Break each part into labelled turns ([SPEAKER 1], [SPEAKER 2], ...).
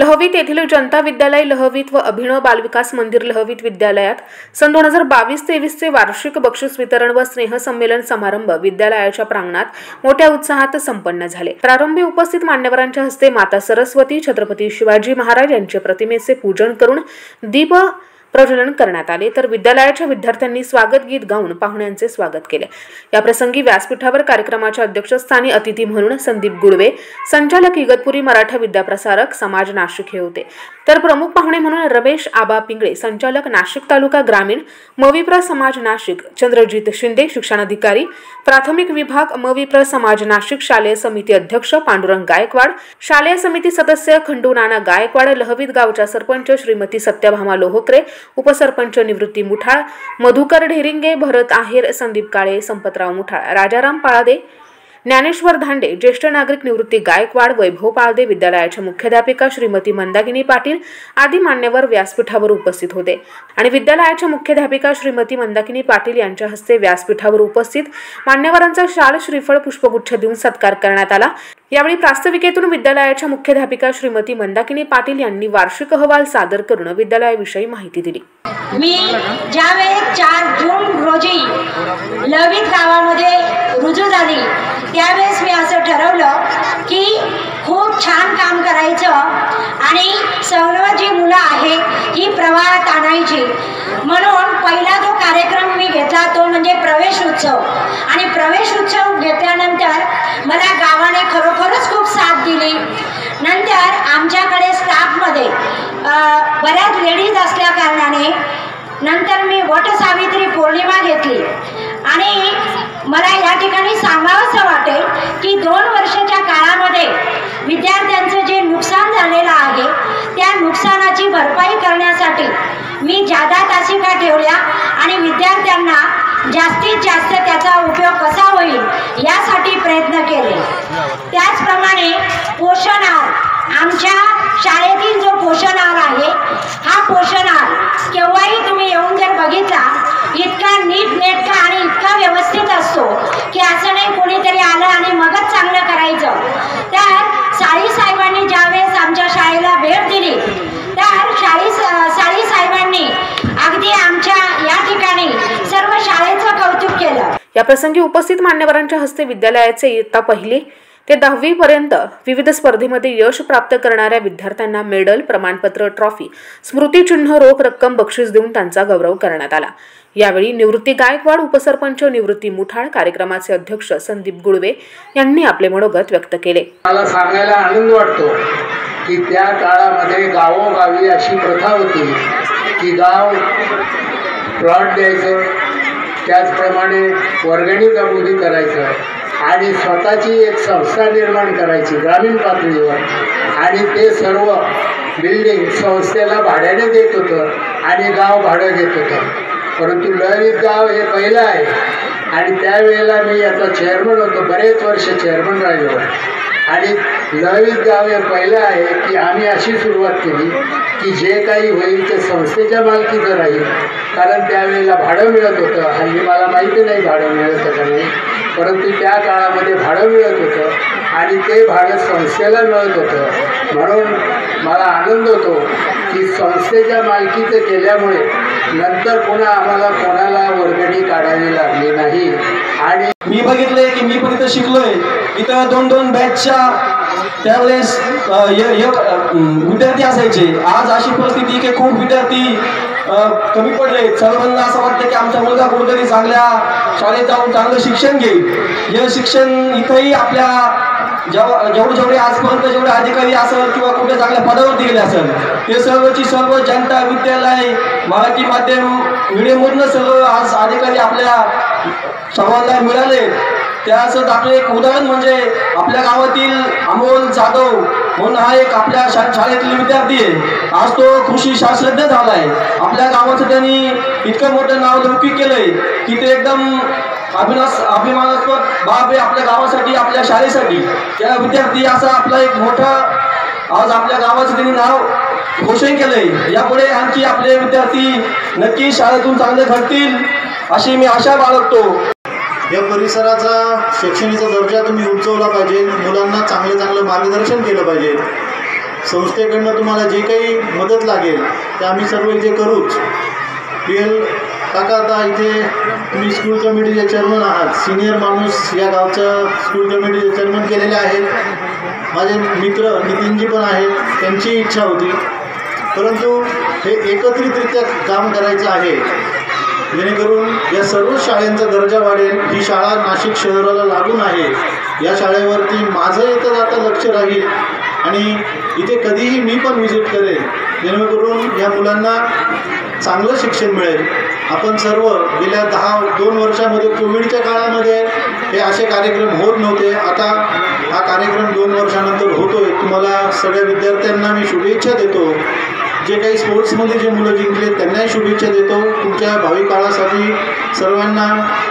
[SPEAKER 1] लहवीत येथील जनता विद्यालय लहवीत व अभिनव बालविकास मंदिर लहवीत विद्यालयात सन 2022-23 चे वार्षिक बक्षीस वितरण व स्नेहसंमेलन समारंभ विद्यालयाच्या प्रांगणात मोठ्या उत्साहात संपन्न झाले। प्रारंभी उपस्थित मान्यवरांच्या हस्ते माता सरस्वती, छत्रपती शिवाजी महाराज यांचे प्रतिमेचे पूजन करून दीप प्रज्वलन करण्यात आले, तर विद्यालयाच्या विद्यार्थ्यांनी स्वागत गीत गाऊन पाहुण्यांचे स्वागत केले। या प्रसंगी व्यासपीठावर कार्यक्रमाच्या अध्यक्षस्थानी अतिथी म्हणून संदीप गुळवे, संचालक इगतपुरी मराठा विद्याप्रसारक समाज नाशिक हे होते, तर प्रमुख पाहुणे म्हणून रमेश आबा पिंगळे, संचालक नाशिक तालुका ग्रामीण मविप्र समाज नाशिक, चंद्रजीत शिंदे, शिक्षणाधिकारी प्राथमिक विभाग मविप्र समाज नाशिक, शालेय समिती अध्यक्ष पांडुरंग गायकवाड, शालेय समिती सदस्य खंडू नाना गायकवाड, लहवीत गावच्या सरपंच श्रीमती सत्यभामा लोहकरे, उपसरपंच निवृत्ती मुठाळ, मधुकर ढेरिंगे, भरत आहेर, संदीप काळे, संपतराव मुठाळ, राजाराम पाळदे, ज्ञानेश्वर धांडे, ज्येष्ठ नागरिक निवृत्ती गायकवाड, वैभव पाळदे, विद्यालयाच्या मुख्याध्यापिका श्रीमती मंदाकिनी पाटील आदी मान्यवर व्यासपीठावर उपस्थित होते आणि विद्यालयाच्या मुख्याध्यापिका श्रीमती मंदाकिनी पाटील यांच्या हस्ते व्यासपीठावर उपस्थित मान्यवरांचा शाल, श्रीफळ, पुष्पगुच्छ देऊन सत्कार करण्यात आला। यावेळी प्रास्ताविकेतून विद्यालयाच्या मुख्याध्यापिका श्रीमती मंदाकिनी पाटील यांनी वार्षिक अहवाल सादर करून विद्यालयाविषयी माहिती दिली।
[SPEAKER 2] मी ज्यावेळेस 4 जून रोजी लहवीत गावामध्ये रुजू झाली त्यावेळेस मी असं ठरवलं की खूप छान काम करायचं आणि सर्व जी मुलं आहेत ही प्रवाहात आणायची, म्हणून पहिला जो कार्यक्रम मी घेतला तो म्हणजे प्रवेश उत्सव। आणि प्रवेश उत्सव घेतल्यानंतर मला गावाने खरोखरच खूप साथ दिली। नंतर आमच्याकडे स्टाफमध्ये बऱ्याच लेडीज असल्या कारणाने नंतर मी वटसावित्री पौर्णिमा घेतली आणि मला या ठिकाणी सांगावंसं वाटेल की 2 वर्षाच्या काळामध्ये विद्यार्थ्यांचं जे नुकसान झालेलं आहे त्या नुकसानाची भरपाई करण्यासाठी मी जादा तासिका ठेवल्या आणि विद्यार्थ्यांना जास्तीत जास्त त्याचा उपयोग कसा होईल यासाठी प्रयत्न केले। त्याचप्रमाणे पोषण आहार, आमच्या शाळेतील जो पोषण आहार आहे हा पोषण आहार केव्हाही तुम्ही येऊन जर बघितला इतका नीटनेटका आणि इतका व्यवस्थित असतो की असं नाही कोणीतरी आलं आणि मगच चांगलं करायचं। तर साळी साहेबांनी ज्यावेळेस आमच्या शाळेला भेट दिली तर साळी साहेबांनी अगदी आमच्या या ठिकाणी सर्व शाळेचं कौतुक केलं।
[SPEAKER 1] या प्रसंगी उपस्थित मान्यवरांच्या हस्ते विद्यालयाचे इयत्ता 1ली ते 10वी पर्यंत विविध स्पर्धेमध्ये यश प्राप्त करणाऱ्या विद्यार्थ्यांना मेडल, प्रमाणपत्र, ट्रॉफी, स्मृतिचिन्ह, रोख रक्कम बक्षीस देऊन त्यांचा गौरव करण्यात आला। यावेळी निवृत्ती गायकवाड, उपसरपंच निवृत्ती मुठाळ, कार्यक्रमाचे अध्यक्ष संदीप गुळवे यांनी आपले मनोगत व्यक्त केले।
[SPEAKER 3] मला सांगायला आनंद वाटतो की त्या काळामध्ये गावोगावी अशी प्रथा होती की गाव प्लॉट द्यायचं, त्याचप्रमाणे वर्गणी कबुली करायचं आणि स्वतःची एक संस्था निर्माण करायची ग्रामीण पातळीवर आणि ते सर्व बिल्डिंग संस्थेला भाड्याने देत होतं आणि गाव भाडं घेत होतं। परंतु लहवीत गाव हे पहिलं आहे आणि त्यावेळेला मी याचा चेअरमन होतो, बरेच वर्ष चेअरमन राहिलो आणि लहवीत गाव हे पहिलं आहे की आम्ही अशी सुरुवात केली की जे काही होईल ते संस्थेच्या मालकीचं राहील, कारण त्यावेळेला भाडं मिळत होतं। हल्ली मला माहिती नाही भाडं मिळत होतं का नाही, परंतु त्या काळामध्ये भाडं मिळत होतं आणि ते भाडं संस्थेला मिळत होतं। म्हणून मला आनंद होतो की संस्थेच्या मालकीचं केल्यामुळे नंतर पुन्हा आम्हाला कोणाला वर्गणी काढावी लागली नाही। आणि
[SPEAKER 4] मी बघितलंय की मी पण इथं शिकलोय, इथं 2-2 बॅचच्या त्यावेळेस विद्यार्थी असायचे। आज अशी परिस्थिती की खूप विद्यार्थी कमी पडले। सर्वांना असं वाटतं की आमचा मुलगा कुठेतरी चांगल्या शाळेत जाऊन चांगलं शिक्षण घेईल। हे शिक्षण इथंही आपल्या जेवढे आजपर्यंत जेवढे अधिकारी असेल किंवा कुठे चांगल्या पदावरती गेले असेल ते सर्वची सर्व जनता विद्यालय मराठी माध्यम मीडियममधून सर्व आज अधिकारी आपल्या सर्वांना मिळाले। त्यासच आपलं एक उदाहरण म्हणजे आपल्या गावातील अमोल जाधव म्हणून हा एक आपल्या शाळेतील विद्यार्थी आहे। आज तो कृषी शास्त्रज्ञ झालाय। आपल्या गावाचं त्यांनी इतकं मोठं नाव लौकिक केलंय की ते एकदम अभिमानास्पद बाब आहे आपल्या गावासाठी, आपल्या शाळेसाठी। त्या विद्यार्थी असा आपला एक मोठा आज आपल्या गावाचं त्यांनी नाव घोषण केलंय। यापुढे आणखी आपले विद्यार्थी नक्की शाळेतून चांगले घडतील अशी मी आशा बाळगतो।
[SPEAKER 5] या परिसराचा शैक्षणिक दर्जा तुम्ही उंचवला पाहिजे, मुलांना चांगलं मार्गदर्शन केलं पाहिजे। संस्थेकडनं तुम्हाला जे काही मदत लागेल ते आम्ही सर्व इथे करूच. PL काका, आता इथे तुम्ही स्कूल कमिटीचे चेअरमन आहात, सिनियर माणूस या गावचं स्कूल कमिटीचे चेअरमन केलेले आहेत. माझे मित्र नितीनजी पण आहेत, त्यांची इच्छा होती, परंतु हे एकत्रितरित्या काम करायचं आहे जेणेकरून या सर्व शाळांचा दर्जा वाढेल. ही शाळा नाशिक शहराला लागून आहे. या शाळेवरती माझं येतं जाता लक्ष राहील आणि इथे कधीही मी पण व्हिजिट करेन जेणेकरून या मुलांना चांगलं शिक्षण मिळेल. आपण सर्व गेल्या 2 वर्षामध्ये कोविडच्या काळामध्ये हे असे कार्यक्रम होत नव्हते. आता हा कार्यक्रम 2 वर्षानंतर होतोय. तुम्हाला सगळ्या विद्यार्थ्यांना मी शुभेच्छा देतो. जे काही स्पोर्ट्समध्ये जे मुलं जिंकले त्यांनाही शुभेच्छा देतो. तुमच्या भावी काळासाठी सर्वांना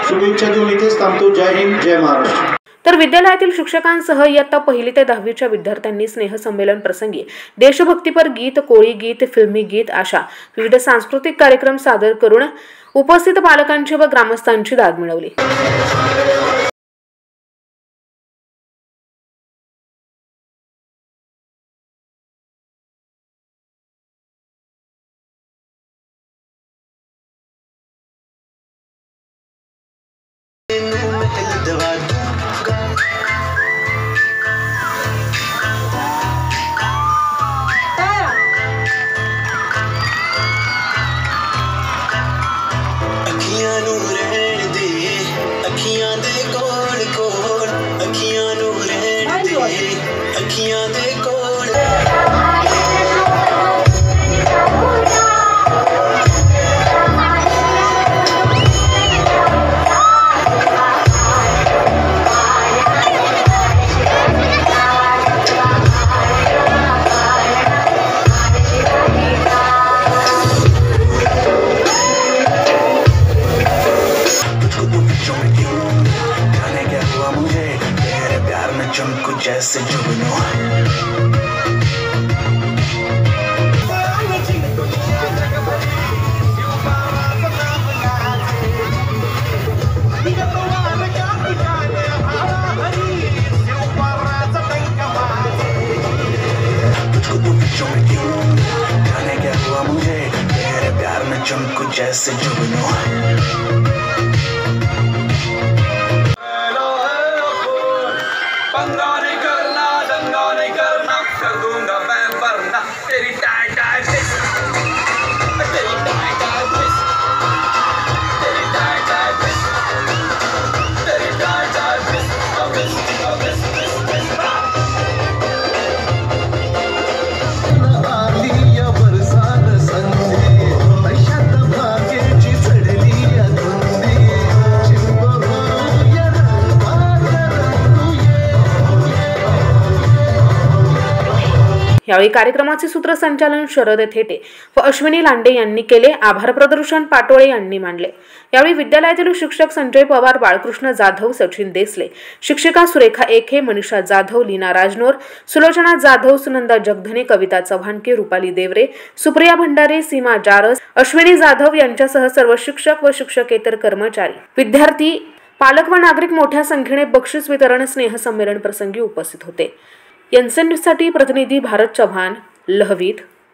[SPEAKER 5] शुभेच्छा देऊन इथेच थांबतो. जय हिंद, जय महाराष्ट्र.
[SPEAKER 1] तर विद्यालयातील शिक्षकांसह इयत्ता 1ली ते 10वीच्या विद्यार्थ्यांनी स्नेहसंमेलन प्रसंगी देशभक्तीपर गीत, कोळी गीत, फिल्मी गीत अशा विविध सांस्कृतिक कार्यक्रम सादर करून उपस्थित पालकांची व ग्रामस्थांची दाद मिळवली.
[SPEAKER 6] जैसे जुगनू तुझको तो बिच्छों में क्यों जाने क्या हुआ मुझे तेरे प्यार में चमकू जैसे जुगनू.
[SPEAKER 1] यावेळी कार्यक्रमाचे सूत्रसंचालन शरद थेटे व अश्विनी लांडे यांनी केले. आभार प्रदर्शन पाटोळे यांनी मांडले. यावेळी विद्यालयातील शिक्षक संजय पवार, बाळकृष्ण जाधव, सचिन देसले, शिक्षिका सुरेखा एखे, मनीषा जाधव, लीना राजनोर, सुलोचना जाधव, सुनंदा जगधने, कविता चव्हाणके, रुपाली देवरे, सुप्रिया भंडारे, सीमा जारस, अश्विनी जाधव यांच्यासह सर्व शिक्षक व शिक्षकेतर कर्मचारी, विद्यार्थी, पालक व नागरिक मोठ्या संख्येने बक्षीस वितरण स्नेहसंमेलन प्रसंगी उपस्थित होते. एनएन न्यूजसाठी प्रतिनिधी भारत चव्हाण, लहवीत.